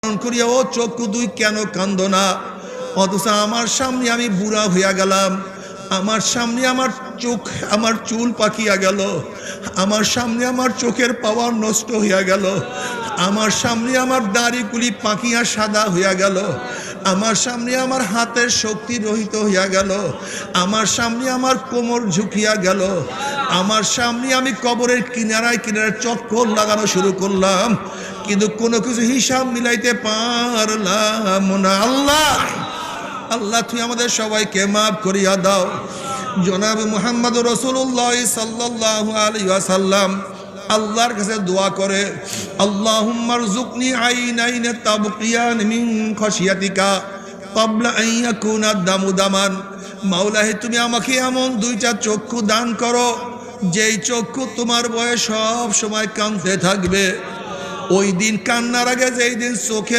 করিয়া, ও চক্ষু তুই কেন কান্দো না? অথচ আমার সামনে আমি বুড়া হইয়া গেলাম, আমার সামনে আমার চোখ, আমার চুল পাকিয়া গেল, আমার সামনে আমার চোখের পাওয়ার নষ্ট হইয়া গেল, আমার সামনে আমার দাড়িগুলি পাকিয়া সাদা হইয়া গেল, আমার সামনে আমার হাতের শক্তি রহিত হইয়া গেল, আমার সামনে আমার কোমর ঝুঁকিয়া গেল, আমার সামনে আমি কবরের কিনারায় কিনারায় চক্কর লাগানো শুরু করলাম, কিন্তু কোনো কিছু হিসাব মিলাইতে পারলাম না। আল্লাহ, আল্লাহ তুই আমাদের সবাইকে মাফ করিয়া দাও। জনাব মুহাম্মদ রাসূলুল্লাহ সাল্লাল্লাহু আলাইহি ওয়াসাল্লাম আল্লাহর কাছে দোয়া করে, আল্লাহুম্মা রযুকনি আইনাইন তাবকিয়ান মিন খাশিয়াতিকা ক্বাবলা আন ইয়াকুনা দামু দামান। মাওলা হে, তুমি আমাকে এমন দুইটা চক্ষু দান করো, যেই চক্ষু তোমার ভয়ে সব সময় কাঁদতে থাকবে। ওই দিন কান্নার আগে যেই দিন চোখে